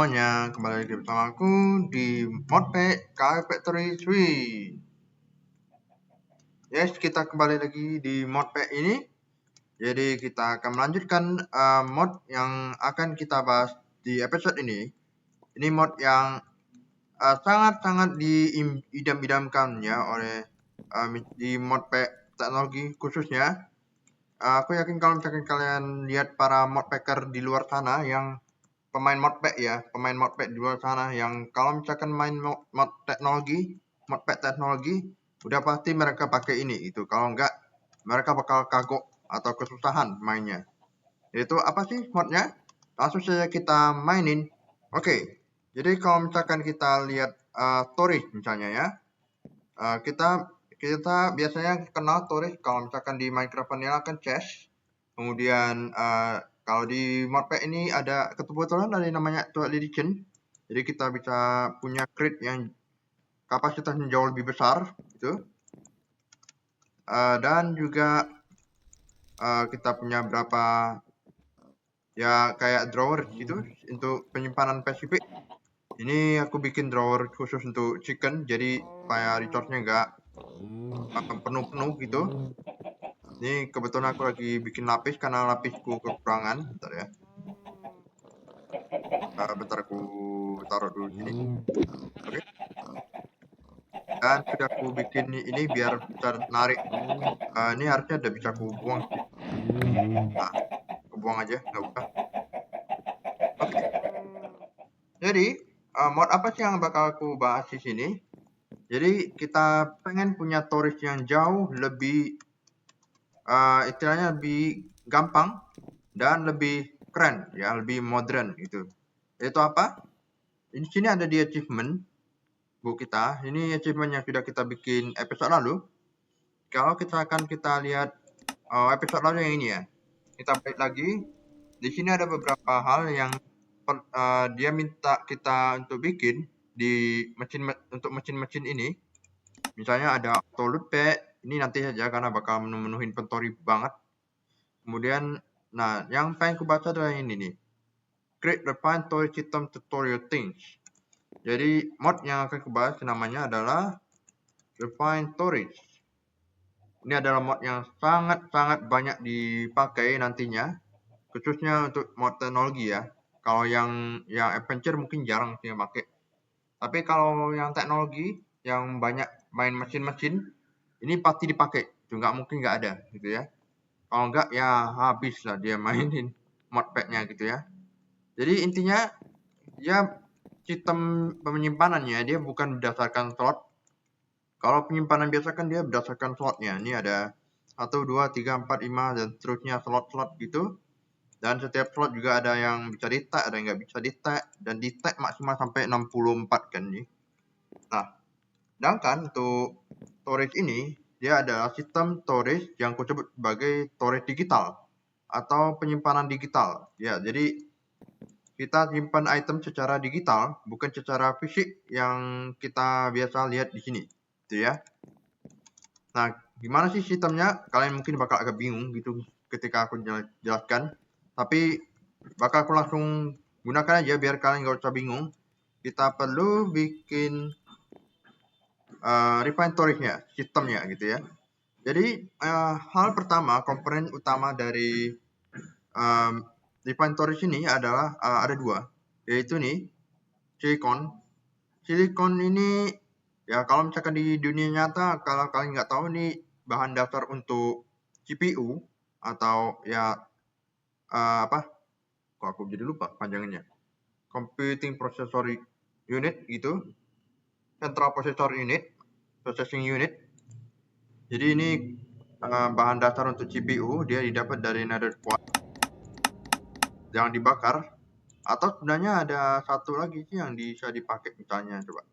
semuanya, kembali lagi bersama aku di Modpack KF Factory 3. Yes, kita kembali lagi di Modpack ini. Jadi kita akan melanjutkan mod yang akan kita bahas di episode ini. Ini mod yang sangat-sangat diidam-idamkan ya oleh di Modpack teknologi khususnya. Aku yakin kalau misalkan kalian lihat para modpacker di luar sana yang pemain modpack di luar sana yang kalau misalkan main modpack teknologi, udah pasti mereka pakai ini itu. Kalau enggak, mereka bakal kagok atau kesusahan mainnya. Itu apa sih modnya? Langsung saja kita mainin. Oke, jadi kalau misalkan kita lihat Toris misalnya ya, kita biasanya kenal Toris kalau misalkan di Minecraft Vanilla kan chest. Kemudian kalau di modpack ini ada kebetulan ada yang namanya Twilight Edition. Jadi kita bisa punya crate yang kapasitasnya jauh lebih besar gitu. Dan juga kita punya berapa ya kayak drawer gitu untuk penyimpanan spesifik. Ini aku bikin drawer khusus untuk chicken jadi supaya resource-nya enggak penuh-penuh gitu. Ini kebetulan aku lagi bikin lapis karena lapisku kekurangan. Bentar ya. Bentar aku taruh dulu sini. Oke. Dan sudah aku bikin ini biar bisa narik. Ini harusnya udah bisa aku buang sih. Nah, aku buang aja, nggak usah. Oke. Jadi, mod apa sih yang bakal aku bahas di sini? Jadi, kita pengen punya storage yang jauh lebih, istilahnya lebih gampang dan lebih keren, ya, lebih modern gitu. Itu apa? Di sini ada di achievement buku kita. Ini achievement yang sudah kita bikin episode lalu. Kalau kita lihat episode lalu yang ini ya, kita balik lagi. Di sini ada beberapa hal yang dia minta kita untuk bikin di mesin-mesin ini. Misalnya ada auto loot pack, ini nanti saja karena bakal memenuhi inventory banget. Kemudian, nah yang pengen aku baca adalah ini nih. Create Refine Toy System Tutorial Things. Jadi mod yang akan aku bahas namanya adalah Refine Storage. Ini adalah mod yang sangat-sangat banyak dipakai nantinya, khususnya untuk mod teknologi ya. Kalau yang adventure mungkin jarang sih yang pakai. Tapi kalau yang teknologi, yang banyak main mesin-mesin, ini pasti dipakai. Itu nggak mungkin nggak ada gitu ya. Kalau nggak ya habis lah dia mainin modpack-nya gitu ya. Jadi intinya dia sistem penyimpanannya dia bukan berdasarkan slot. Kalau penyimpanan biasa kan dia berdasarkan slotnya. Ini ada 1, 2, 3, 4, 5 dan seterusnya slot-slot gitu. Dan setiap slot juga ada yang bisa di-tag, ada yang nggak bisa di-tag. Dan di-tag maksimal sampai 64 kan nih. Nah, sedangkan untuk storage ini, dia adalah sistem storage yang aku sebut sebagai storage digital atau penyimpanan digital. Ya, jadi kita simpan item secara digital, bukan secara fisik yang kita biasa lihat di sini. Gitu ya. Nah, gimana sih sistemnya? Kalian mungkin bakal agak bingung gitu ketika aku jelaskan. Tapi bakal aku langsung gunakan aja biar kalian nggak usah bingung. Kita perlu bikin refine storage-nya, sistemnya gitu ya. Jadi hal pertama, komponen utama dari refine storage ini adalah ada dua, yaitu nih silikon. Silikon ini ya kalau misalkan di dunia nyata, kalau kalian nggak tahu nih bahan dasar untuk CPU atau ya apa? Kok aku jadi lupa panjangannya. Computing Processor Unit gitu. Central Processing Unit. Jadi ini bahan dasar untuk CPU dia didapat dari nether quartz yang dibakar. Atau sebenarnya ada satu lagi sih yang bisa dipakai misalnya coba.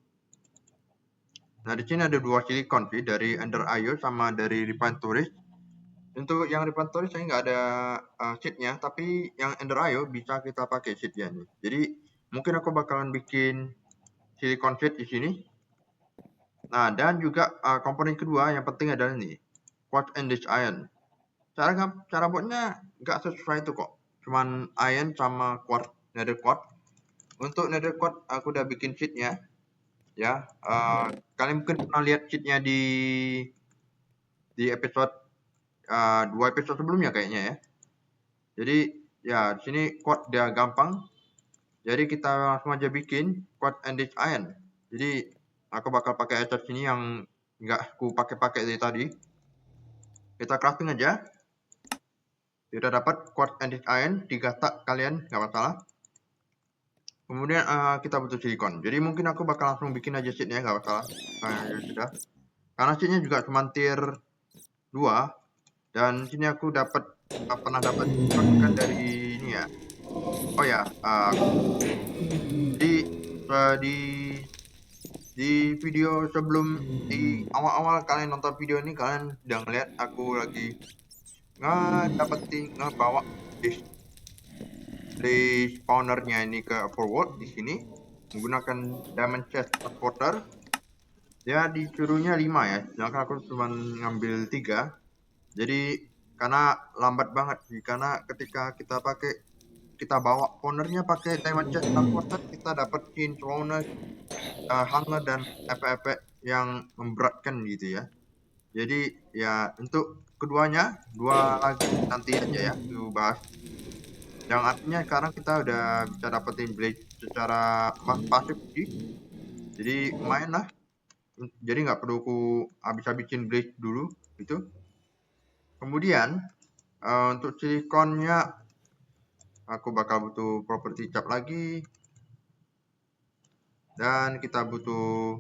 Nah di sini ada dua silikon sih dari Ender IO sama dari Refine Storage. Untuk yang Refine Storage saya nggak ada sheetnya, tapi yang Ender IO bisa kita pakai sheetnya nih. Jadi mungkin aku bakalan bikin silikon sheet di sini. Nah dan juga komponen kedua yang penting adalah nih quartz enriched iron. Cara buatnya nggak sesuai itu kok. Cuman iron sama quartz, nether quartz. untuk nether quartz aku udah bikin sheetnya ya. Kalian mungkin pernah lihat sheetnya di episode 2 episode sebelumnya kayaknya ya. Jadi ya di sini quartz dia gampang. Jadi kita langsung aja bikin quartz enriched iron. Jadi aku bakal pakai acer sini yang nggak aku pakai dari tadi. Kita crafting aja. Kita dapat quartz enriched iron 3 tak kalian nggak masalah. Kemudian kita butuh silikon. Jadi mungkin aku bakal langsung bikin aja sheetnya nggak masalah. Ya sudah. Karena sheetnya juga cuma tier 2 dan sini aku pernah dapat kan dari ini ya. Oh ya, jadi di video sebelum di awal-awal kalian nonton video ini kalian udah ngeliat aku lagi ngebawa di spawnernya ini ke forward di sini menggunakan diamond chest transporter. Ya disuruhnya 5 ya, sedangkan aku cuma ngambil 3. Jadi karena lambat banget sih, karena ketika kita bawa spawnernya pakai diamond chest transporter, kita dapetin slowness, hunger dan efek-efek yang memberatkan gitu ya. Jadi ya untuk keduanya 2 lagi nanti aja ya aku bahas. Yang artinya sekarang kita udah bisa dapetin blaze secara pasif sih. Jadi lumayan lah. Jadi nggak perlu aku habis-habisin blaze dulu gitu. Kemudian untuk silikonnya aku bakal butuh property cap lagi. Dan kita butuh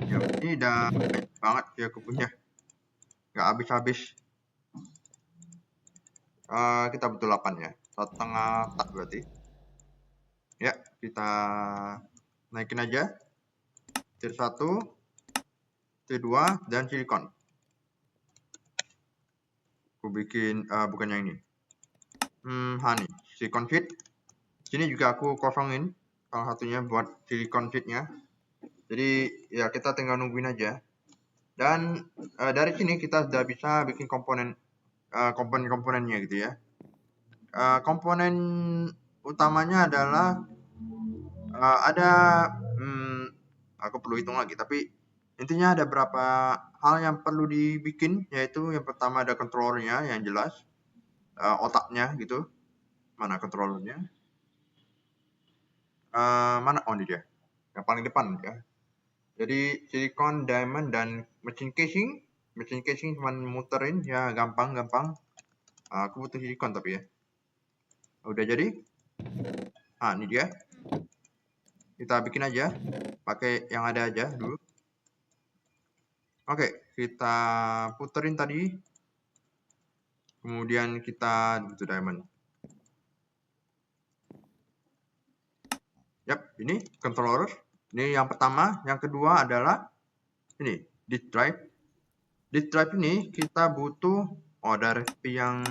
ya, ini udah banyak banget sih aku punya. Nggak habis-habis. Kita butuh 8 ya. 1,5 tak berarti. Ya, kita naikin aja. Tier 1, tier 2, dan silikon. Aku bikin, bukan yang ini. Nih, silikon sheet. Sini juga aku kosongin salah satunya buat silikon sheetnya. Jadi ya kita tinggal nungguin aja. Dan dari sini kita sudah bisa bikin komponen-komponennya gitu ya. Komponen utamanya adalah ada aku perlu hitung lagi, tapi intinya ada beberapa hal yang perlu dibikin, yaitu yang pertama ada controllernya yang jelas, otaknya gitu. Mana controllernya? Mana? Oh ini dia, yang paling depan ya. Jadi silicon, diamond, dan machine casing. Machine casing cuma muterin ya, gampang. Aku butuh silicon tapi ya. Udah jadi. Ini dia. Kita bikin aja, pakai yang ada aja dulu. Oke, kita puterin tadi. Kemudian kita butuh diamond. Yap, ini controller. Ini yang pertama. Yang kedua adalah ini, disk drive. Disk drive ini kita butuh, ada recipe yang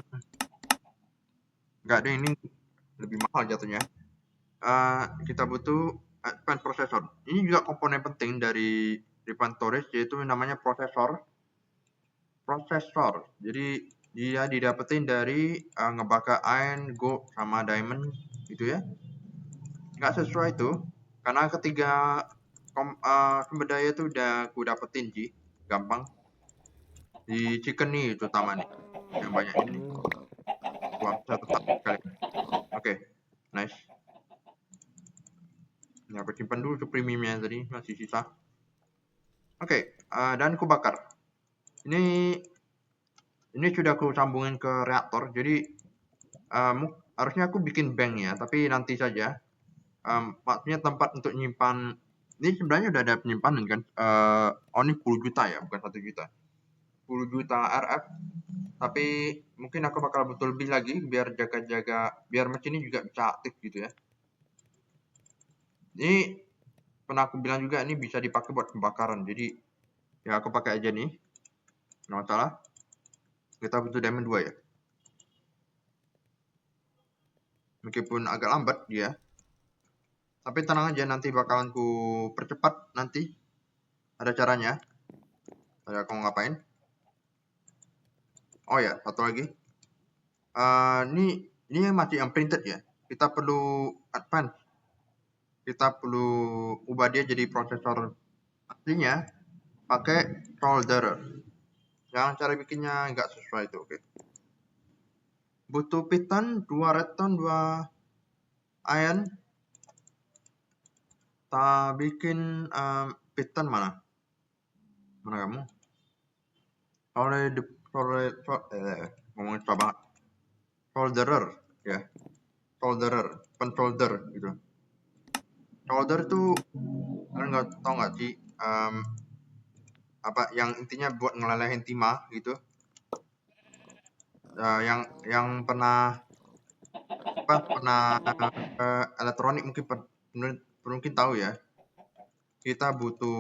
enggak ada, ini lebih mahal jatuhnya. Kita butuh advanced processor. Ini juga komponen penting dari Advanced Storage, yaitu namanya prosesor. Jadi dia didapetin dari ngebakar iron, gold, sama diamond gitu ya. Nggak sesuai itu, karena ketiga sumber daya itu udah aku dapetin sih, gampang. Di chicken nih terutama nih, yang banyak ini. Gua bisa tetap sekali. Oke, nice. Ini aku simpan dulu ke premiumnya tadi, masih sisa. Oke, dan aku bakar. Ini sudah aku sambungin ke reaktor, jadi harusnya aku bikin bank ya, tapi nanti saja. Maksudnya tempat untuk nyimpan, ini sebenarnya udah ada penyimpanan kan. Ini 10 juta ya, bukan 1 juta. 10 juta RF, tapi mungkin aku bakal butuh lebih lagi biar jaga-jaga, biar mesin ini juga bisa aktif gitu ya. Ini pernah aku bilang juga, ini bisa dipakai buat pembakaran, jadi ya aku pakai aja nih, nggak masalah. Kita butuh diamond 2 ya, meskipun agak lambat dia, tapi tenang aja, nanti bakalan ku percepat nanti, ada caranya. Ada aku ngapain. Oh ya, satu lagi. Ini masih yang printed ya. kita perlu advance. Kita perlu ubah dia jadi prosesor aslinya pakai solderer. Yang cara bikinnya nggak sesuai itu, oke. Butuh piton, 2 redstone, 2 iron. Kita bikin piton mana? Mana kamu? Ngomongin susah banget. Solderer, ya. Solderer, pensolder gitu. Solder tuh kalian tahu nggak sih apa yang intinya buat ngelelehin timah gitu. Yang pernah elektronik mungkin tahu ya. Kita butuh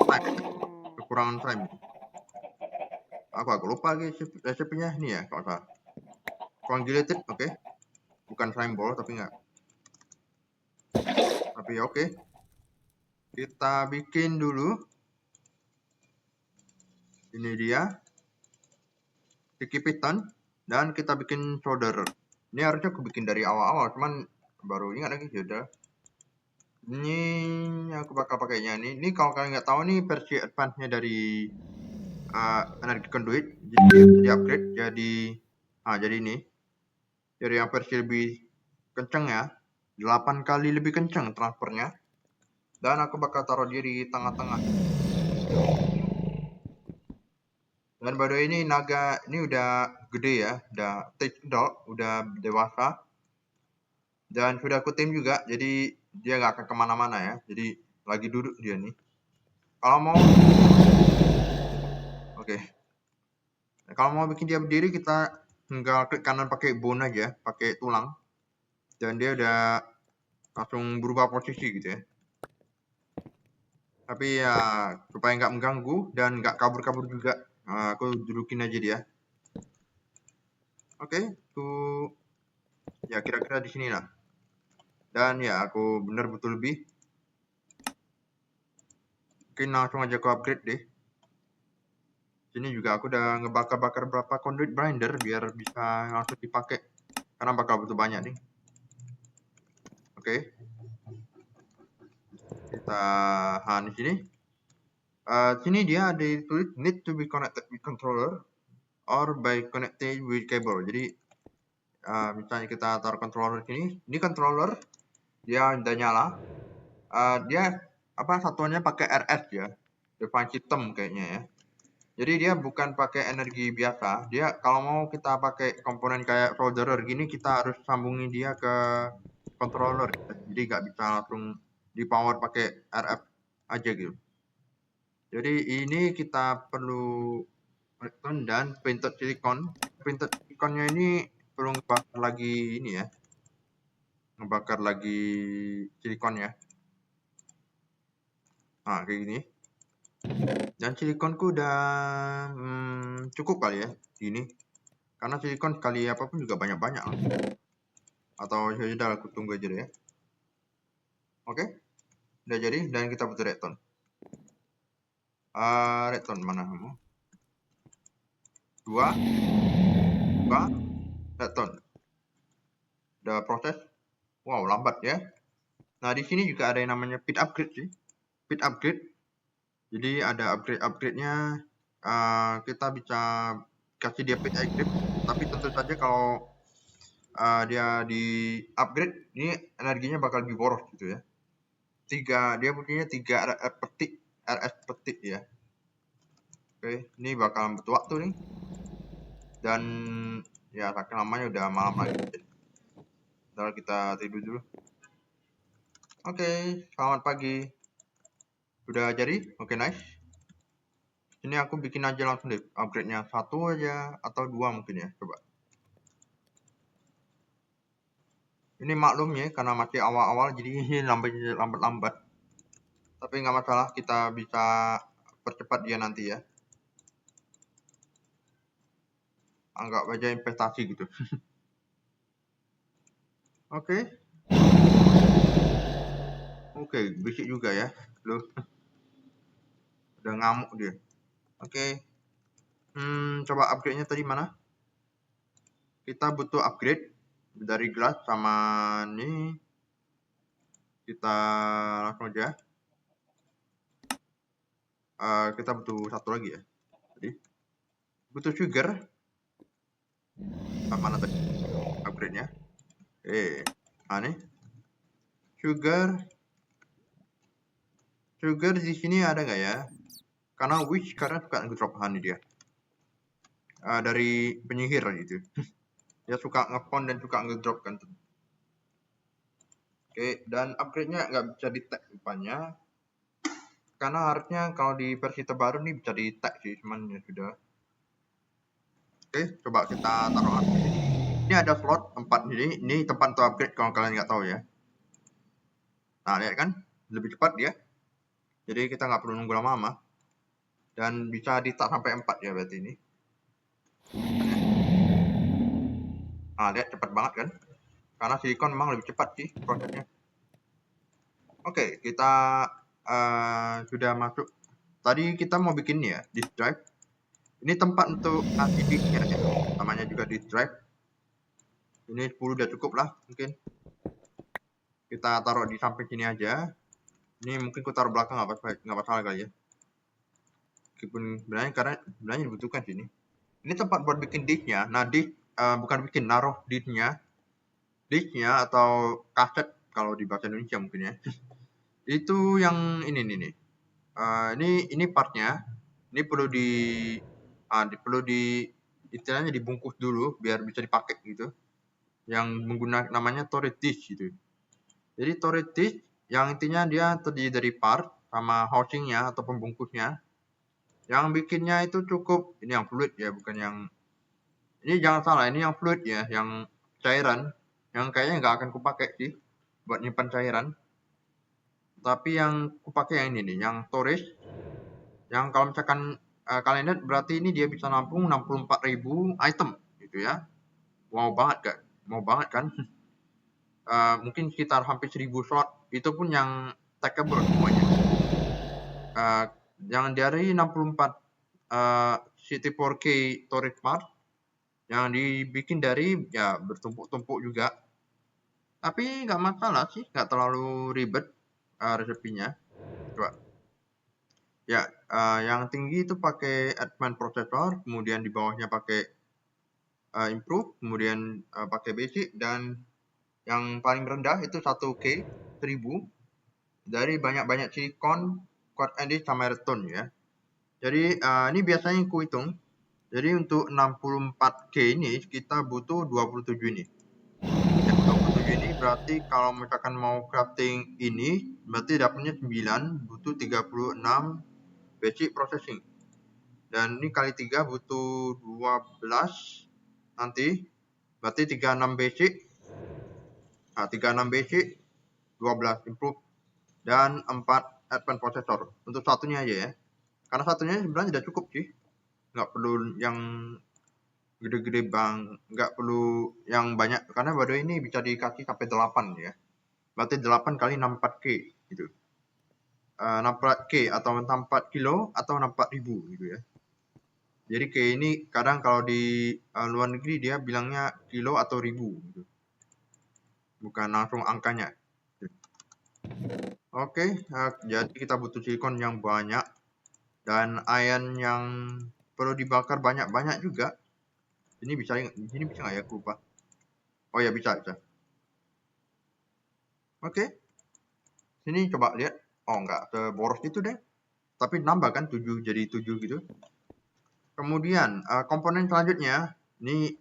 frame, kekurangan frame. Aku agak lupa lagi resepnya ini ya kalau salah. Coagulated, oke. Bukan frame ball tapi enggak. Tapi oke. Kita bikin dulu. Ini dia. Sticky piston. Dan kita bikin solder. Ini harusnya aku bikin dari awal-awal, cuman baru ingat lagi sudah. Ini aku bakal pakainya nih. Ini kalau kalian nggak tahu nih versi advance-nya dari energi conduit. Jadi upgrade jadi ini. Jadi yang versi lebih kenceng ya. 8 kali lebih kenceng transfernya. Dan aku bakal taruh dia di tengah-tengah. Dan by the way ini naga ini udah gede ya, udah stage dog, udah dewasa. Dan sudah aku tim juga, jadi dia nggak akan kemana-mana ya. Jadi lagi duduk dia nih. Kalau mau, oke. Nah, kalau mau bikin dia berdiri kita tinggal klik kanan pakai bone aja, pakai tulang. Dan dia udah langsung berubah posisi gitu ya. Tapi ya supaya nggak mengganggu dan nggak kabur-kabur juga, aku dudukin aja dia. Oke, tuh ya kira-kira di sini lah. Dan ya aku bener betul lebih. Mungkin langsung aja aku upgrade deh. Sini juga aku udah ngebakar-bakar berapa conduit grinder biar bisa langsung dipakai. Karena bakal butuh banyak nih. Oke. Kita di sini. Sini dia ada tulis need to be connected with controller or by connected with cable. Jadi misalnya kita taruh controller sini. Ini controller dia udah nyala. Dia satuannya pakai RS ya. Device system kayaknya ya. Jadi dia bukan pakai energi biasa. Dia kalau mau kita pakai komponen kayak solderer gini kita harus sambungin dia ke controller. Jadi nggak bisa langsung di power pakai RF aja gitu. Jadi ini kita perlu redstone dan printed silicon. Printed siliconnya ini perlu ngebakar lagi ini ya. Ngebakar lagi silikonnya. Nah kayak gini. Dan silikonku udah cukup kali ya ini. Karena silikon sekali apapun juga banyak-banyak. Atau ya sudah aku tunggu aja deh ya. Oke. Udah jadi dan kita butuh redstone. Redstone mana kamu? 2 redstone. Udah proses. Wow, lambat ya. Nah, di sini juga ada yang namanya pit upgrade sih. Pit upgrade. Jadi ada upgrade-nya. Kita bisa kasih dia pit upgrade. Tapi tentu saja kalau dia di upgrade, ini energinya bakal lebih boros gitu ya. Dia punya 3 RS petik ya. Oke, ini bakal butuh waktu nih. Dan ya saking lamanya udah malam lagi. Ntar kita tidur dulu. Oke, selamat pagi. Udah jadi? Oke, nice. Ini aku bikin aja langsung deh upgrade-nya 1 aja atau 2 mungkin ya, coba. Ini maklum ya karena masih awal-awal jadi ini lambat-lambat. Tapi nggak masalah, kita bisa percepat dia nanti ya. Anggap aja investasi gitu. Oke. Oke, berisik juga ya. Loh. Udah ngamuk dia. Oke. Coba upgrade-nya tadi mana? kita butuh upgrade dari glass sama ini. Kita langsung aja. Kita butuh satu lagi ya. Jadi butuh sugar. Mana tadi upgrade-nya? Nih. Sugar di sini ada nggak ya? Karena witch karena suka ngedrop honey dia. Dari penyihir gitu. Dia suka ngepon dan suka ngedrop kan. Oke, dan upgrade-nya nggak bisa di-tag rupanya. Karena harusnya kalau di versi terbaru nih bisa di-tag sih, cuman ya sudah. Oke, coba kita taruh upgrade. Ini ada slot 4 ini tempat untuk upgrade kalau kalian nggak tahu ya. Nah, lihat kan? Lebih cepat dia. Jadi kita nggak perlu nunggu lama-lama. Dan bisa di-tag sampai 4 ya berarti ini. Nah, lihat cepat banget kan? Karena silikon memang lebih cepat sih prosesnya. Oke, kita sudah masuk. Tadi kita mau bikin ya, disk drive. Ini tempat untuk kasih disknya ya. Namanya juga disk drive. Ini 10 udah cukup lah mungkin. Kita taruh di samping sini aja. Ini mungkin aku taruh belakang nggak masalah kali ya. Meskipun sebenarnya dibutuhkan sini. Ini tempat buat bikin disknya. Nah, disk bukan bikin, naruh disknya atau kaset kalau di bahasa Indonesia mungkin ya. Itu yang ini nih. Ini partnya. Ini perlu istilahnya dibungkus dulu biar bisa dipakai gitu. Yang menggunakan namanya storage disk gitu. Jadi storage disk yang intinya dia terdiri dari part sama housingnya atau pembungkusnya. Yang bikinnya itu cukup ini yang fluid ya, bukan yang ini, jangan salah, ini yang fluid ya, yang cairan, yang kayaknya nggak akan kupakai sih buat nyimpan cairan. Tapi yang kupakai yang ini nih, yang storage. Yang kalau misalkan kalian lihat berarti ini dia bisa nampung 64.000 item gitu ya. Wow banget kan? Mungkin sekitar hampir 1000 slot. Itu pun yang stackable semuanya. Yang dari 64 64K storage part yang dibikin dari ya bertumpuk-tumpuk juga. Tapi nggak masalah sih, nggak terlalu ribet resepinya. Coba. Ya, yang tinggi itu pakai advanced processor, kemudian di bawahnya pakai improve, kemudian pakai basic, dan yang paling rendah itu 1K 1000 dari banyak-banyak silikon, quad edge sama redstone ya. Jadi ini biasanya aku hitung. Jadi untuk 64K ini kita butuh 27 ini. Ya, 27 ini berarti kalau misalkan mau crafting ini berarti dapatnya 9, butuh 36 basic processing. Dan ini kali 3 butuh 12 nanti. Berarti 36 basic. Nah, 36 basic, 12 improve, dan 4 advanced processor. Untuk satunya aja ya. Karena satunya sebenarnya sudah cukup sih. Nggak perlu yang gede-gede bang, nggak perlu yang banyak. Karena baru ini bisa dikasih sampai 8 ya. Berarti 8 kali 64K gitu. 64K atau 64 kilo atau 64.000 gitu ya. Jadi kayak ini kadang kalau di luar negeri dia bilangnya kilo atau ribu gitu. Bukan langsung angkanya. Oke, jadi kita butuh silikon yang banyak dan iron yang perlu dibakar banyak-banyak juga. Ini bisa nggak ya, aku lupa. Oh ya, bisa. Oke. Sini coba lihat. Oh, nggak seboros itu deh. Tapi nambah kan 7 jadi 7 gitu. Kemudian komponen selanjutnya, ini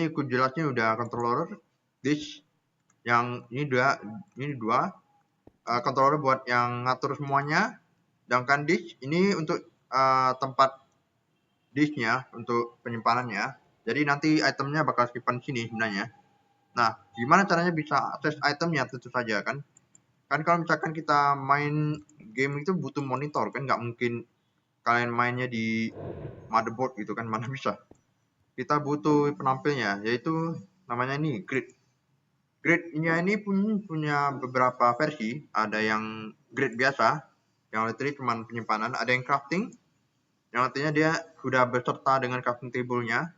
aku jelasin udah controller disk yang ini dua controller buat yang ngatur semuanya. Sedangkan disk ini untuk tempat disknya, untuk penyimpanannya. Jadi nanti itemnya bakal simpan sini sebenarnya. Nah, gimana caranya bisa akses itemnya? Tentu saja kan. Kan kalau misalkan kita main game itu butuh monitor kan, nggak mungkin kalian mainnya di motherboard gitu kan, mana bisa. Kita butuh penampilnya, yaitu namanya ini grid. Grid-nya ini punya beberapa versi. Ada yang grid biasa, yang literally cuma penyimpanan. Ada yang crafting, yang artinya dia sudah beserta dengan crafting table-nya.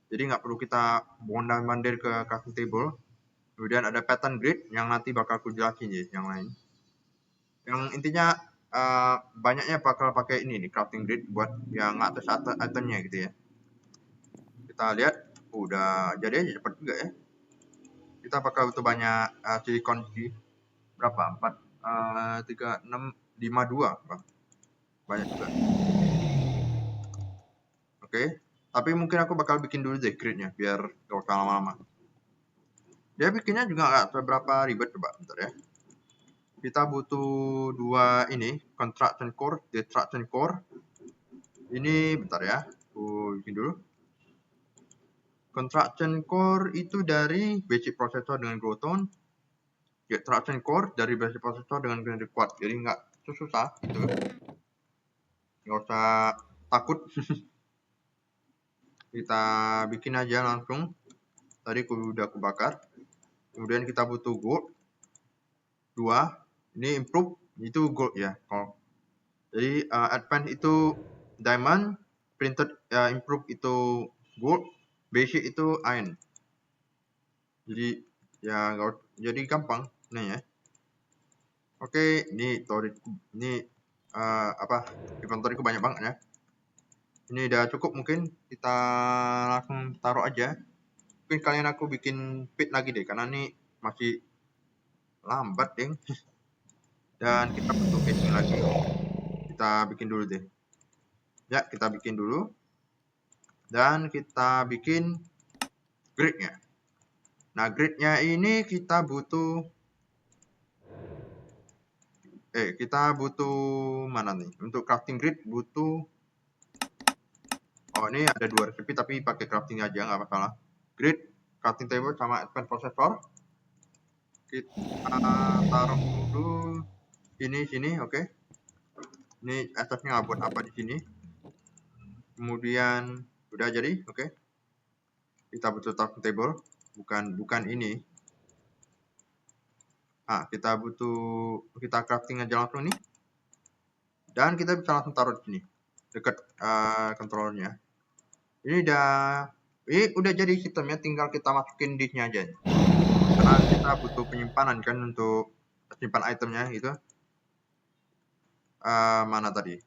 Jadi nggak perlu kita mondar-mandir ke crafting table. Kemudian ada pattern grid yang nanti bakal aku jelasin ya, yang lain. Yang intinya banyaknya bakal pakai ini nih, crafting grid buat yang atas itemnya gitu ya. Kita lihat, udah jadi aja cepat juga ya. Kita bakal butuh banyak silikon di berapa? 4, 3, 6, 5, 2. Banyak juga. Oke. Tapi mungkin aku bakal bikin dulu deh gridnya, biar gak usah lama-lama. Dia bikinnya juga nggak seberapa ribet, coba bentar ya. Kita butuh 2 ini, construction core, destruction core. Ini bentar ya, aku bikin dulu. Construction core itu dari basic processor dengan Growtone. Destruction core dari basic processor dengan Granite Quad. Jadi nggak susah gitu. Nggak usah takut. Kita bikin aja langsung. Tadi udah aku bakar. Kemudian kita butuh gold 2. Ini improve itu gold ya. Jadi advance itu diamond, printed improve itu gold, basic itu iron. Jadi ya jadi gampang nih ya. Oke, ini inventory banyak banget ya. Ini udah cukup, mungkin kita langsung taruh aja. Mungkin kalian aku bikin pit lagi deh, karena ini masih lambat deh. Dan kita butuh casing lagi. Kita bikin dulu deh. Ya, kita bikin dulu. Dan kita bikin gridnya. Nah, gridnya ini kita butuh mana nih? Untuk crafting grid butuh. Oh, ini ada 2 resipi tapi pakai crafting aja, nggak masalah. Grid, crafting table sama advanced processor. Kita taruh dulu ini sini, oke. Ini atasnya buat apa di sini. Kemudian udah jadi, oke. Kita butuh crafting table, bukan ini. Kita crafting aja langsung nih. Dan kita bisa langsung taruh di sini, dekat controllernya. Ini udah jadi sistemnya, tinggal kita masukin disknya aja. Karena kita butuh penyimpanan kan untuk simpan itemnya gitu. Mana tadi?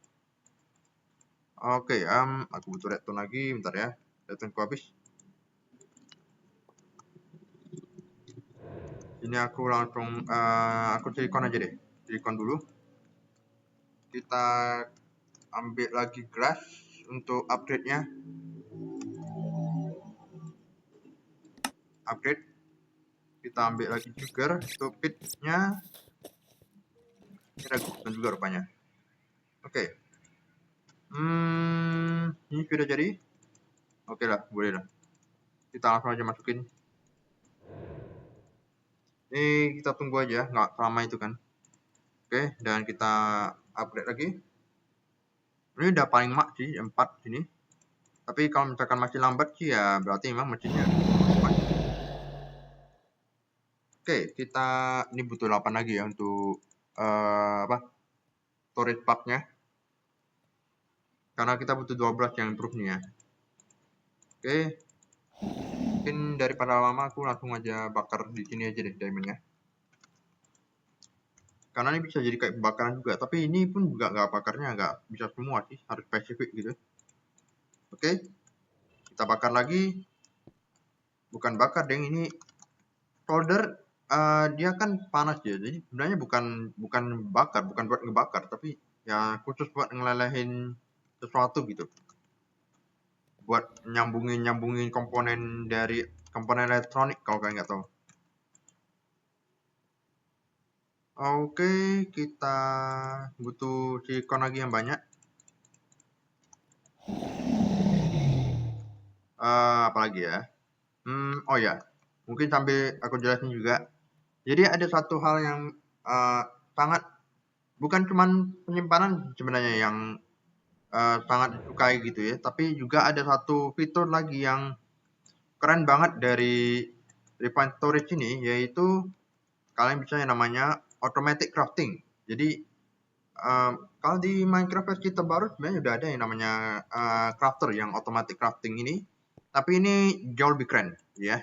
Oke, aku butuh redstone lagi, bentar ya. Redstone ku habis. Ini aku langsung aku silikon aja deh. Silikon dulu. Kita ambil lagi glass untuk upgrade-nya. Upgrade. Kita ambil lagi sugar untuk pit-nya. Ini ada glowstone juga rupanya. Oke. Ini sudah jadi. Oke lah, boleh lah. Kita langsung aja masukin. Ini kita tunggu aja, nggak lama itu kan. Oke, dan kita upgrade lagi. Ini udah paling mak sih, 4 sini. Tapi kalau misalkan masih lambat sih ya berarti memang mesinnya. Oke, kita ini butuh 8 lagi ya untuk storage part-nya. Karena kita butuh 12 yang improve nih ya. Oke. Mungkin daripada lama aku langsung aja bakar di sini aja deh diamondnya. Karena ini bisa jadi kayak pembakaran juga, tapi ini pun juga nggak bakarnya nggak bisa semua sih, harus spesifik gitu. Oke, kita bakar lagi. Bukan bakar deng, ini solder. Dia kan panas ya, jadi sebenarnya bukan bakar, bukan buat ngebakar, tapi ya khusus buat ngelelehin sesuatu gitu, buat nyambungin komponen dari komponen elektronik kalau kalian nggak tahu. Oke, kita butuh silikon lagi yang banyak. Apalagi ya? Oh ya, mungkin sambil aku jelasin juga. Jadi ada satu hal yang sangat, bukan cuman penyimpanan sebenarnya yang sangat disukai gitu ya, tapi juga ada satu fitur lagi yang keren banget dari Refined Storage ini, yaitu kalian bisa yang namanya automatic crafting. Jadi kalau di Minecraft versi terbaru sebenarnya udah ada yang namanya crafter yang automatic crafting ini. Tapi ini jauh lebih keren ya.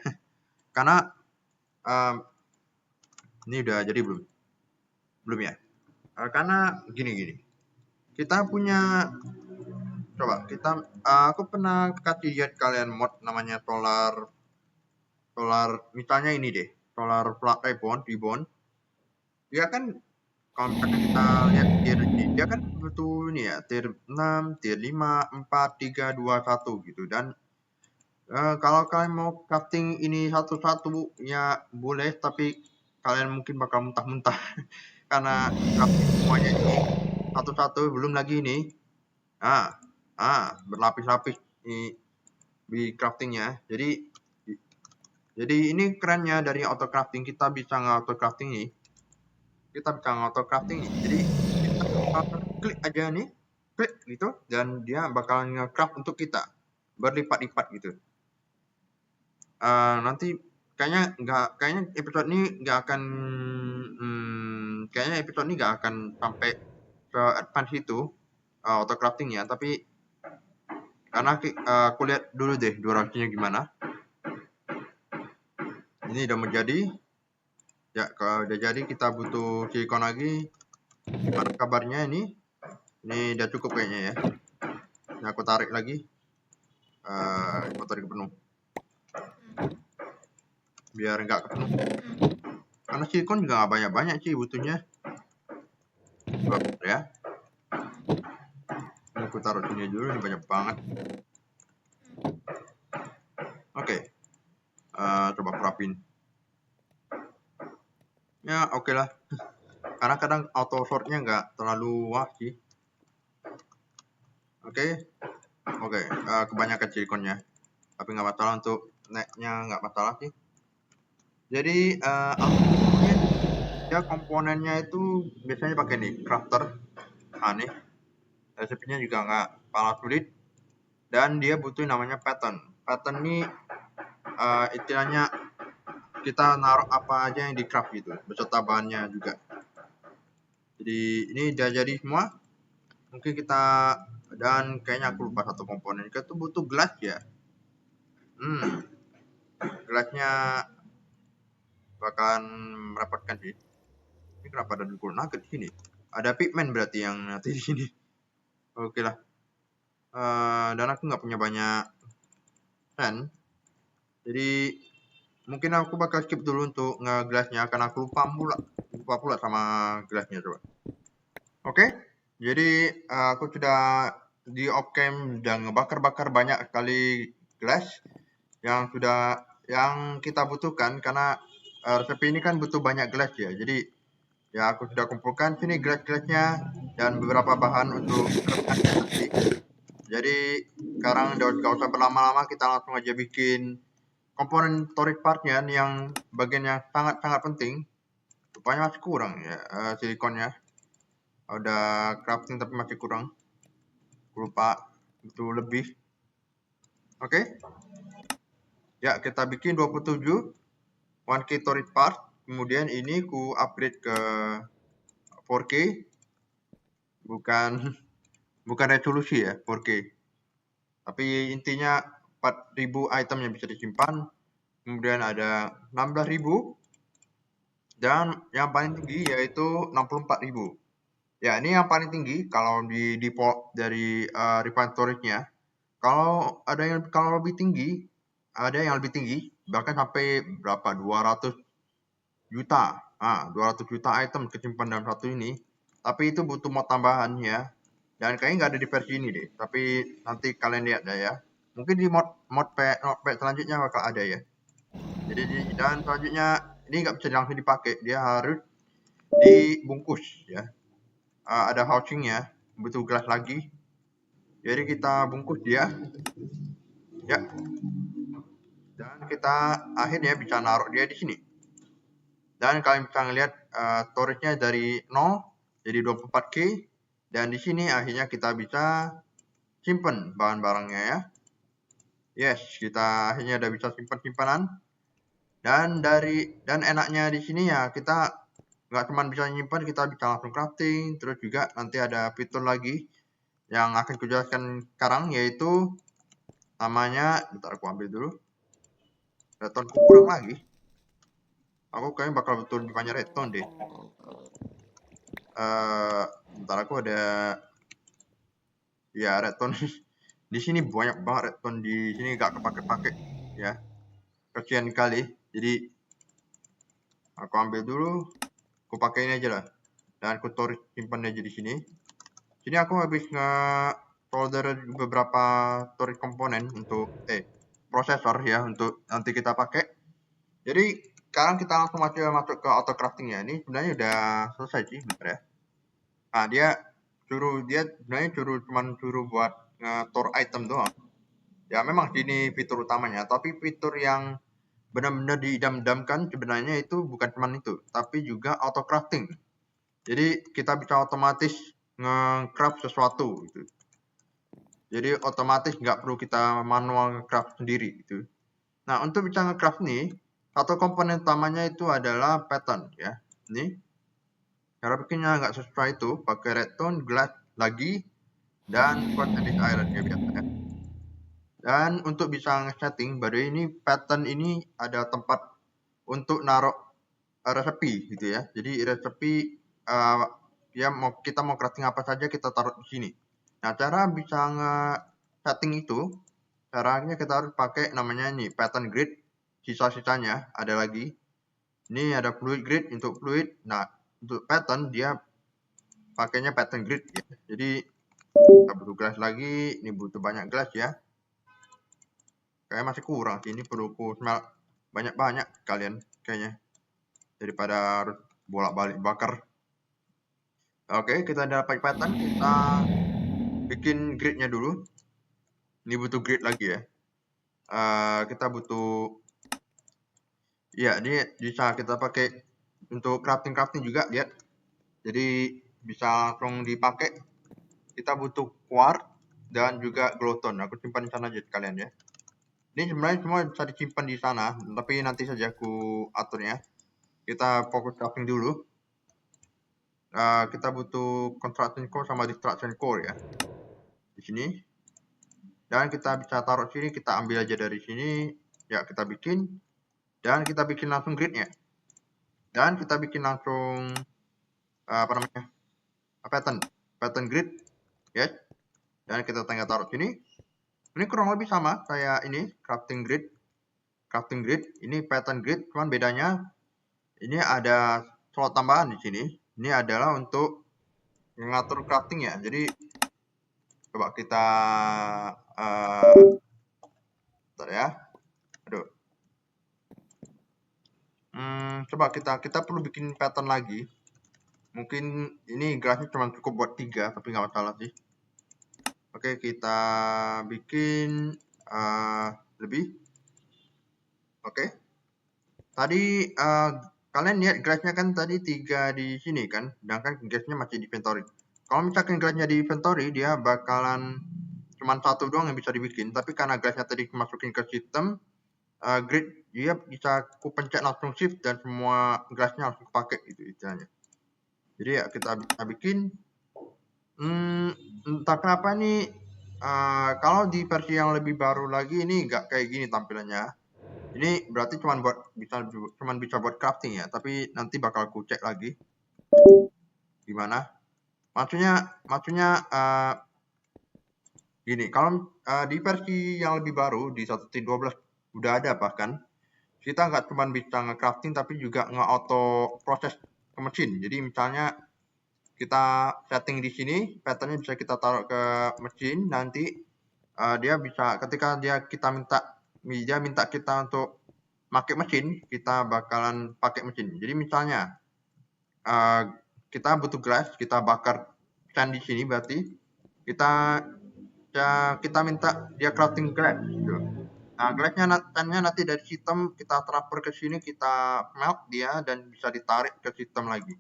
Karena ini udah jadi belum? Belum ya? Karena gini. Kita punya, coba kita, aku pernah kasih lihat kalian mod namanya solar, misalnya ini deh, solar plug ribbon. Dia kan kalau misalkan kita lihat tier ini, dia kan butuh ini ya, tier 6, tier 5, 4, 3, 2, 1 gitu. Dan kalau kalian mau crafting ini satu-satu ya boleh, tapi kalian mungkin bakal muntah-muntah karena crafting semuanya ini satu-satu. Belum lagi ini berlapis-lapis di craftingnya. Jadi ini kerennya dari auto crafting, kita bisa auto crafting nih. Jadi kita klik aja nih, klik gitu, dan dia bakalan nge-craft untuk kita berlipat-lipat gitu. Nanti kayaknya episode ini nggak akan sampai ke advance itu auto craftingnya, tapi karena aku lihat dulu deh durasinya gimana. Ini udah menjadi ya. Kalau udah jadi kita butuh silikon lagi. Gimana kabarnya ini udah cukup kayaknya ya. Ini aku tarik lagi, tarik penuh biar nggak kepenuh, karena silikon juga nggak banyak-banyak sih butuhnya ya. Ini aku taruh sini dulu, ini banyak banget. Oke. Coba rapin ya. Oke lah. Karena kadang auto sortnya nggak terlalu wah sih. Oke. Kebanyakan silikonnya, tapi nggak masalah, untuk necknya nggak masalah sih. Jadi dia komponennya itu biasanya pakai nih crafter aneh. Resepnya juga nggak kalah sulit, dan dia butuh namanya pattern ini. Istilahnya kita naruh apa aja yang di craft gitu beserta bahannya juga. Jadi ini udah jadi semua. Mungkin kita, dan kayaknya aku lupa satu komponen, kita tuh butuh gelas ya. Gelasnya bakalan merepotkan sih. Ini kenapa ada gold nugget di sini? Ada pigment berarti yang nanti di sini. Oke lah. Dan aku nggak punya banyak sand, jadi mungkin aku bakal skip dulu untuk ngegelasnya karena aku lupa pula sama gelasnya. Coba. Oke. Jadi aku sudah di off cam dan ngebakar banyak sekali gelas yang kita butuhkan, karena resep ini kan butuh banyak gelas ya. Jadi ya aku sudah kumpulkan sini gelas-gelasnya dan beberapa bahan untuk nanti. Jadi sekarang gak usah berlama-lama, kita langsung aja bikin komponen storage partnya yang bagian yang sangat-sangat penting. Rupanya masih kurang ya silikonnya. Udah crafting tapi masih kurang. Lupa itu lebih. Oke. Ya, kita bikin 27 1K storage part. Kemudian ini ku upgrade ke 4K. Bukan resolusi ya, 4K. Tapi intinya 4.000 item yang bisa disimpan. Kemudian ada 16.000. Dan yang paling tinggi yaitu 64.000. Ya, ini yang paling tinggi kalau di default dari refined storage-nya. Kalau lebih tinggi, ada yang lebih tinggi, bahkan sampai berapa? 200 juta. 200 juta item kesimpan dalam satu ini. Tapi itu butuh mod tambahan ya. Dan kayaknya nggak ada di versi ini deh. Tapi nanti kalian lihat ya. Mungkin di mod pack selanjutnya bakal ada ya. Jadi dan selanjutnya ini nggak bisa langsung dipakai, dia harus dibungkus ya. Ada housingnya, butuh gelas lagi. Jadi kita bungkus dia ya. Dan kita akhirnya bisa naruh dia di sini. Dan kalian bisa ngelihat storage-nya dari 0 jadi 24K. Dan di sini akhirnya kita bisa simpen bahan-barangnya ya. Yes, kita akhirnya udah bisa simpan-simpanan. Dan enaknya di sini ya, kita nggak cuma bisa nyimpan, kita bisa langsung crafting. Terus juga nanti ada fitur lagi yang akan kujelaskan sekarang, yaitu namanya, bentar aku ambil dulu. Redstone ku kurang lagi. Aku kayaknya bakal betul lebih banyak redstone deh. Bentar aku ada ya redstone di sini banyak banget redstone di sini gak kepake-pake ya. Kesian kali. Jadi aku ambil dulu, aku pakai ini aja lah. Dan aku simpan aja di sini. Sini aku habis solder beberapa storage komponen untuk prosesor ya untuk nanti kita pakai. Jadi sekarang kita langsung masuk ke auto crafting ya. Ini sebenarnya udah selesai sih, bentar ya. Nah, dia sebenarnya suruh buat store item doang. Ya memang ini fitur utamanya, tapi fitur yang benar-benar diidam-idamkan sebenarnya itu bukan cuma itu, tapi juga auto crafting. Jadi kita bisa otomatis nge-craft sesuatu gitu. Jadi otomatis nggak perlu kita manual nge-craft sendiri gitu. Nah, untuk bisa nge-craft nih, satu komponen utamanya itu adalah pattern ya. Ini cara bikinnya nggak sesuai itu, pakai redstone, glass lagi, dan quartz and iron ya biasanya. Dan untuk bisa nge-setting, baru ini pattern ini ada tempat untuk naruh resepi gitu ya. Jadi resepi ya kita mau crafting apa saja kita taruh di sini. Nah, cara bisa nge-setting itu, caranya kita harus pakai namanya ini pattern grid. Sisa-sisanya ada lagi. Ini ada fluid grid untuk fluid. Nah, untuk pattern dia pakainya pattern grid ya. Jadi kita butuh gelas lagi, ini butuh banyak gelas ya. Kayak masih kurang sih, ini perlu ku smelt banyak-banyak kalian kayaknya. Daripada harus bolak-balik bakar. Oke, kita dapat pattern, kita bikin gridnya dulu. Ini butuh grid lagi ya. Kita butuh ya, ini bisa kita pakai untuk crafting juga, lihat. Jadi bisa langsung dipakai. Kita butuh quartz dan juga glowstone. Aku simpan di sana aja kalian ya. Ini sebenarnya semua bisa disimpan di sana, tapi nanti saja aku aturnya. Kita fokus crafting dulu. Kita butuh construction core sama destruction core ya. Di sini. Dan kita bisa taruh sini, kita ambil aja dari sini. Ya, kita bikin. Dan kita bikin langsung gridnya. Dan kita bikin langsung pattern grid. Yes. Dan kita tinggal taruh sini. Ini kurang lebih sama kayak ini crafting grid. Ini pattern grid, cuman bedanya ini ada slot tambahan di sini. Ini adalah untuk mengatur crafting ya. Jadi coba kita bentar ya. Aduh. Coba kita perlu bikin pattern lagi. Mungkin ini gelasnya cuma cukup buat 3, tapi nggak masalah sih. Oke, kita bikin lebih. Oke. Tadi kalian lihat gelasnya kan tadi 3 di sini kan, sedangkan gelasnya masih di inventory. Kalau misalkan gelasnya di inventory, dia bakalan cuma 1 doang yang bisa dibikin, tapi karena gelasnya tadi masukin ke sistem grid, dia bisa ku pencet langsung shift dan semua gelasnya langsung pakai gitu istilahnya. Jadi ya kita bisa bikin entah kenapa nih kalau di versi yang lebih baru lagi ini nggak kayak gini tampilannya. Ini berarti cuman bisa buat crafting ya, tapi nanti bakal ku cek lagi gimana. Maksudnya gini, kalau di versi yang lebih baru di 1.12 udah ada bahkan kita nggak cuma bisa nge-crafting tapi juga nge-auto proses ke mesin. Jadi misalnya kita setting di sini, patternnya bisa kita taruh ke mesin, nanti dia bisa ketika kita minta kita untuk pakai mesin, kita bakalan pakai mesin. Jadi misalnya kita butuh glass, kita bakar sand di sini berarti kita minta dia crafting glass gitu. Nah, glassnya nanti dari sistem kita transfer ke sini, kita melt dia dan bisa ditarik ke sistem lagi.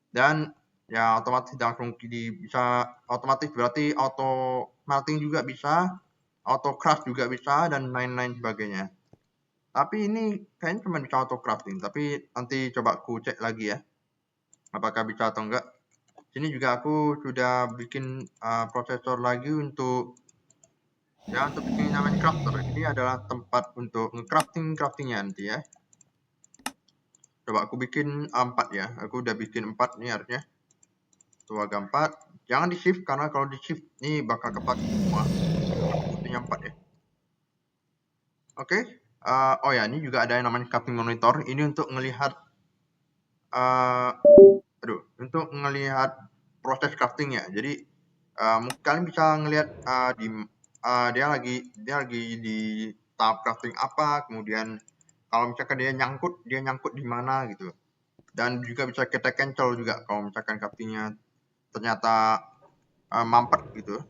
Dan ya otomatis langsung bisa otomatis berarti auto melting juga bisa, auto craft juga bisa dan lain-lain sebagainya. Tapi ini kayaknya cuma bisa auto crafting, tapi nanti coba aku cek lagi ya. Apakah bisa atau enggak. Sini juga aku sudah bikin prosesor lagi untuk Ya, untuk bikin namanya crafter, ini adalah tempat untuk craftingnya nanti ya. Coba aku bikin 4 ya. Aku udah bikin 4 nih harusnya. Tuh agak 4. Jangan di shift karena kalau di shift ini bakal kepake semua. Butuhnya 4 ya. Oke. Oh ya, ini juga ada yang namanya crafting monitor. Ini untuk ngelihat untuk ngelihat proses craftingnya. Jadi kalian bisa ngelihat dia lagi di tahap crafting apa, kemudian kalau misalkan dia nyangkut di mana gitu. Dan juga bisa kita cancel juga kalau misalkan craftingnya ternyata mampet gitu.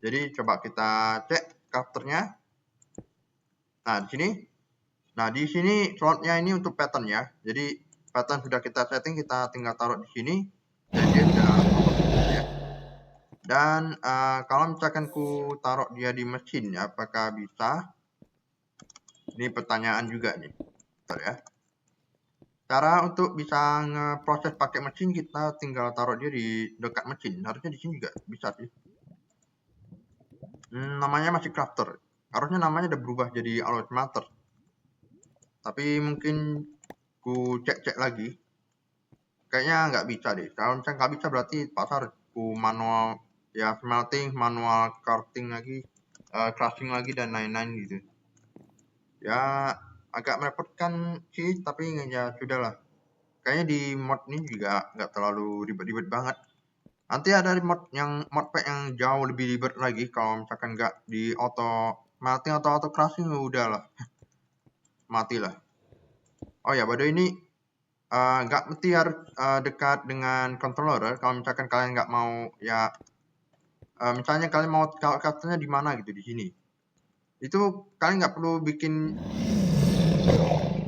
Jadi coba kita cek crafternya. Nah, di sini slotnya ini untuk pattern ya. Jadi pattern sudah kita setting, kita tinggal taruh di sini. Dan dia sudah ya. Dan kalau misalkan ku taruh dia di mesin, apakah bisa? Ini pertanyaan juga nih. Bentar ya. Cara untuk bisa ngeproses pakai mesin, kita tinggal taruh dia di dekat mesin. Harusnya di sini juga bisa sih. Namanya masih crafter. Harusnya namanya udah berubah jadi automator. Tapi mungkin ku cek lagi. Kayaknya nggak bisa deh. Kalau misalnya nggak bisa berarti pasar ku manual ya, smelting, manual crafting lagi, crushing lagi dan lain-lain gitu. Ya agak merepotkan sih, tapi ya sudahlah. Kayaknya di mod ini juga nggak terlalu ribet-ribet banget. Nanti ada modpack yang jauh lebih ribet lagi kalau misalkan nggak di auto smelting atau auto crushing, udahlah matilah. Oh ya, by the way, ini nggak mesti harus dekat dengan controller. Kalau misalkan kalian nggak mau ya, misalnya kalian mau customnya di mana gitu, di sini. Itu kalian nggak perlu bikin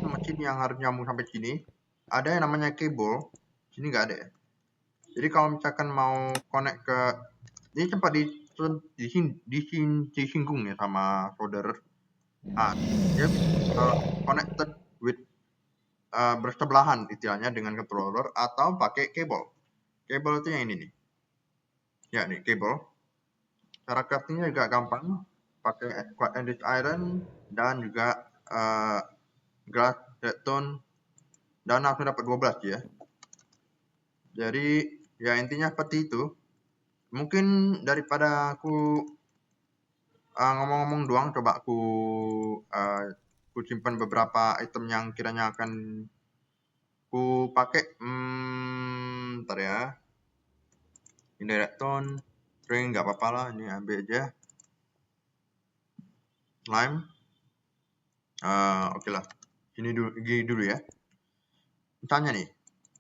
mesin yang harus nyambung sampai sini. Ada yang namanya cable. Sini nggak ada ya. Jadi kalau misalkan mau connect ke ini sempat disinggung ya sama solder. Dia connected with bersebelahan istilahnya dengan controller atau pakai cable. Cable itu yang ini nih. Ya nih cable. Cara craftingnya juga gampang. Pakai quad andesite iron dan juga glass redstone dan langsung dapat 12 ya. Jadi ya intinya seperti itu. Mungkin daripada aku ngomong-ngomong doang, coba aku simpan beberapa item yang kiranya akan ku pakai. Ntar ya. Ini redstone, string nggak apa-apa lah, ini ambil aja. Slime. Oke lah. Gini dulu ya. Misalnya nih.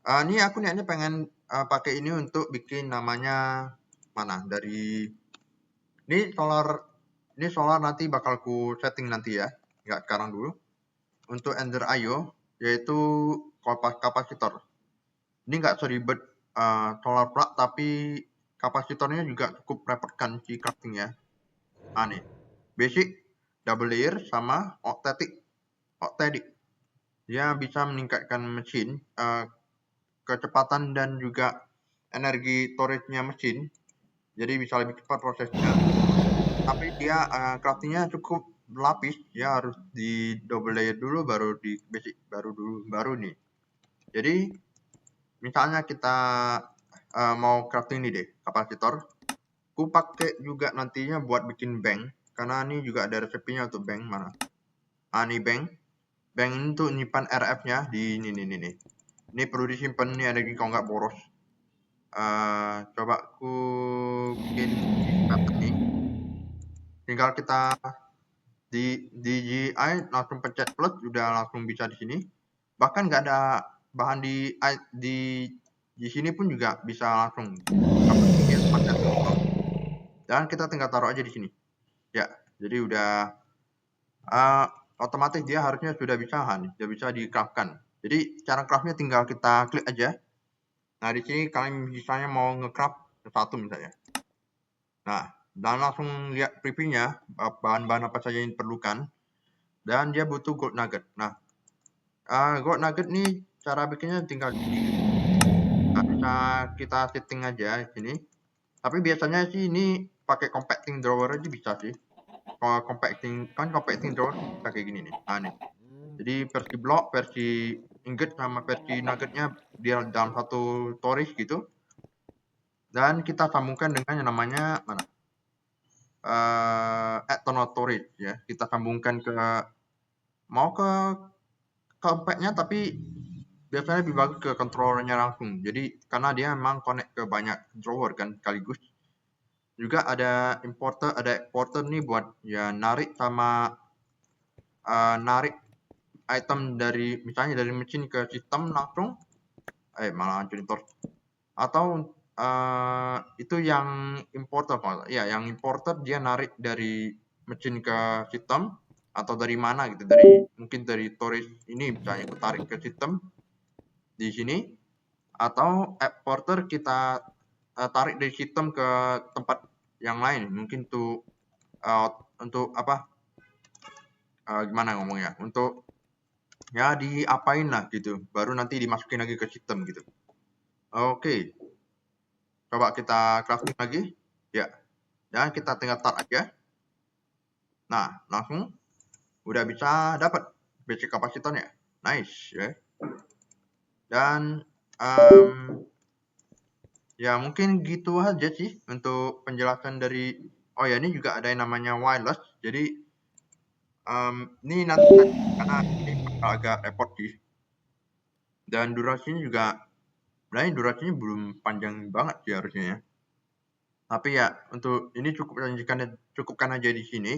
Ini aku niatnya pengen pakai ini untuk bikin namanya mana dari ini solar nanti bakal ku setting nanti ya, nggak sekarang dulu. Untuk Ender IO yaitu kapasitor. Ini nggak seribet solar plug, tapi kapasitornya juga cukup repotkan si crafting ya. Nih basic, double layer sama octadic. Dia bisa meningkatkan mesin kecepatan dan juga energi storage-nya mesin, jadi bisa lebih cepat prosesnya. Tapi dia craftingnya cukup berlapis, dia harus di double layer dulu, baru di basic, baru nih. Jadi misalnya kita mau crafting nih deh kapasitor, ku pakai juga nantinya buat bikin bank, karena ini juga ada resepinya untuk bank. Mana? Ini bank ini tuh nyimpan RF-nya di ini nih. Ini perlu disimpan nih energi kalau nggak boros. Coba aku bikin pattern nih. Tinggal kita di GI langsung pencet plus, udah langsung bisa di sini. Bahkan nggak ada bahan di sini pun juga bisa langsung. Dan kita tinggal taruh aja di sini. Ya, jadi udah otomatis dia harusnya sudah bisa di-craftkan. Jadi cara craftnya tinggal kita klik aja. Nah, di sini kalian misalnya mau nge-craft satu misalnya. Nah, dan langsung lihat previewnya, bahan-bahan apa saja yang diperlukan. Dan dia butuh gold nugget. Nah, gold nugget nih cara bikinnya tinggal di sini. Nah, bisa kita setting aja di sini. Tapi biasanya sih ini pakai compacting drawer aja bisa sih. compacting drawer bisa kayak gini nih. Nah nih. Jadi versi block, versi ingot sama versi nuggetnya dia dalam satu storage gitu. Dan kita sambungkan dengan yang namanya mana? External storage ya. Kita sambungkan ke mau ke compactnya tapi biasanya lebih bagus ke controllernya langsung. Jadi karena dia memang connect ke banyak drawer kan sekaligus. Juga ada exporter nih buat ya narik sama narik item dari misalnya dari mesin ke sistem langsung. Malah junitor. Atau itu yang importer ya, yang importer dia narik dari mesin ke sistem atau dari mana gitu, dari mungkin dari storage ini misalnya aku tarik ke sistem di sini, atau exporter kita tarik dari sistem ke tempat yang lain, mungkin untuk apa gimana ngomongnya, untuk ya diapain lah gitu, baru nanti dimasukin lagi ke sistem gitu. Oke, coba kita crafting lagi ya, dan kita tinggal start aja. Nah langsung udah bisa dapat basic kapasitornya, nice ya. Dan ya mungkin gitu aja sih untuk penjelasan dari, oh ya ini juga ada yang namanya wireless. Jadi ini nanti karena ini agak repot sih. Dan durasinya juga, sebenarnya durasinya belum panjang banget sih harusnya ya. Tapi ya untuk ini cukupkan aja di sini.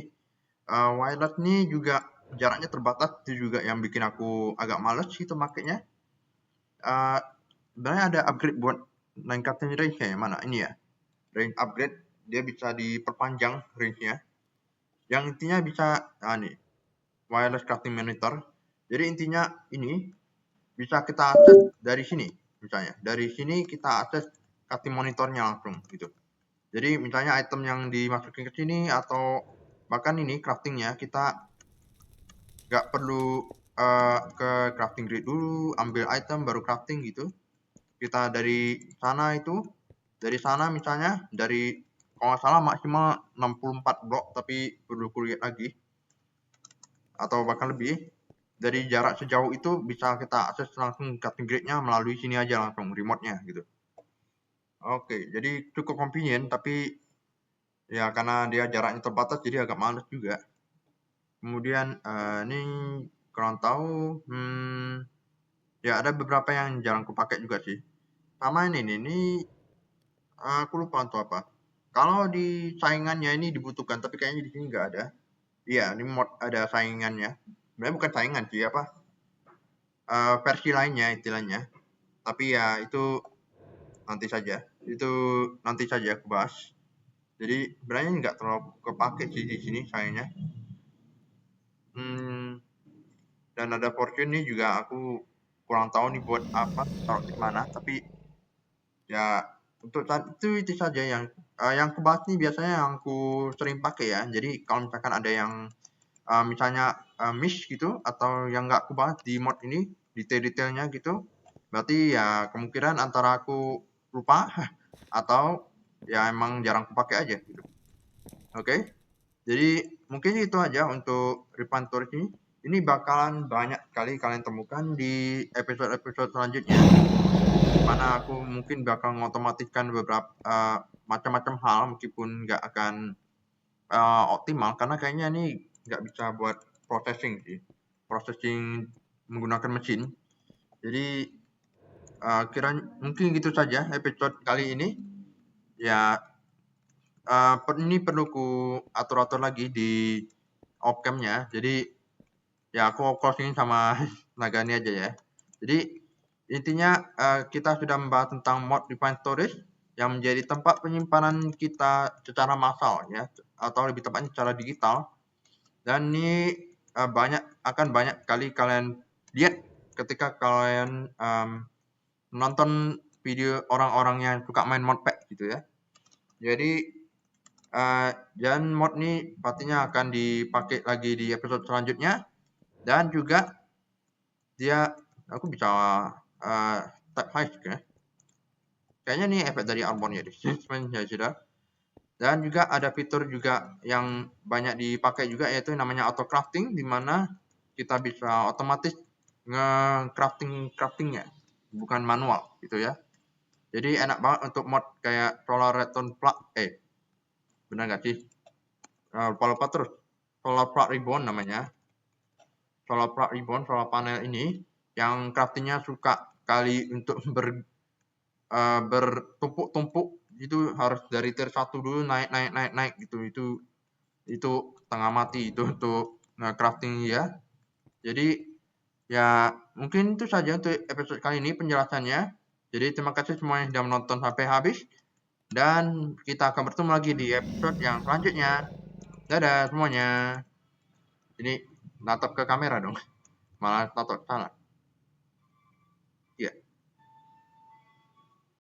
Wireless ini juga jaraknya terbatas, itu juga yang bikin aku agak males gitu makanya. Sebenarnya ada upgrade buat ningkatin range-nya ya, mana ini ya, range upgrade, dia bisa diperpanjang range-nya, yang intinya bisa nih wireless crafting monitor. Jadi intinya ini bisa kita akses dari sini, misalnya dari sini kita akses crafting monitornya langsung gitu. Jadi misalnya item yang dimasukin ke sini atau bahkan ini craftingnya kita nggak perlu ke crafting grid dulu, ambil item baru crafting gitu. Kita dari sana misalnya dari kalau nggak salah maksimal 64 blok, tapi perlu kulihat lagi atau bahkan lebih. Dari jarak sejauh itu bisa kita akses langsung crafting grid-nya melalui sini aja langsung remote-nya gitu. Oke, jadi cukup convenient, tapi ya karena dia jaraknya terbatas jadi agak males juga. Kemudian ini kurang tahu, ya ada beberapa yang jarang kupakai juga sih. Sama ini aku lupa untuk apa. Kalau di saingannya ini dibutuhkan, tapi kayaknya di sini nggak ada. Iya, ini mod ada saingannya. Sebenarnya bukan saingan sih, apa? Versi lainnya istilahnya. Tapi ya itu nanti saja. Itu nanti saja aku bahas. Jadi sebenarnya nggak terlalu kepake sih di sini sayangnya. Dan ada fortune nih juga aku kurang tahu nih buat apa, taruh di mana. Tapi ya untuk saat itu saja yang aku bahas nih biasanya yang aku sering pakai ya. Jadi kalau misalkan ada yang misalnya miss gitu atau yang nggak aku bahas di mod ini detail-detailnya gitu, berarti ya kemungkinan antara aku lupa atau ya emang jarang aku pakai aja gitu. Oke, jadi mungkin itu aja untuk repository ini. Ini bakalan banyak sekali kalian temukan di episode-episode selanjutnya, mana aku mungkin bakal mengotomatiskan beberapa macam-macam hal meskipun nggak akan optimal karena kayaknya ini nggak bisa buat processing menggunakan mesin. Jadi kira mungkin gitu saja episode kali ini ya. Ini perlu ku atur-atur lagi di opcamnya, jadi ya aku closing sama Nagani aja ya. Jadi intinya kita sudah membahas tentang mod defined storage yang menjadi tempat penyimpanan kita secara massal ya, atau lebih tepatnya secara digital. Dan ini akan banyak kali kalian lihat ketika kalian menonton video orang-orang yang suka main modpack gitu ya. Jadi dan mod ini pastinya akan dipakai lagi di episode selanjutnya. Dan juga dia aku bisa type high ya. Kayaknya nih efek dari Armon ya, ya sudah. Dan juga ada fitur juga yang banyak dipakai juga, yaitu namanya auto crafting, di mana kita bisa otomatis craftingnya, bukan manual gitu ya. Jadi enak banget untuk mod kayak solar redstone plug, benar nggak sih? Lupa terus. Solar plug ribbon namanya. Solar plug ribbon, solar panel ini yang craftingnya suka kali untuk bertumpuk-tumpuk, itu harus dari tier 1 dulu naik gitu. Itu setengah mati itu untuk crafting ya. Jadi ya mungkin itu saja untuk episode kali ini penjelasannya. Jadi terima kasih semua yang sudah menonton sampai habis, dan kita akan bertemu lagi di episode yang selanjutnya. Dadah semuanya. Ini natap ke kamera dong, malah natap sana.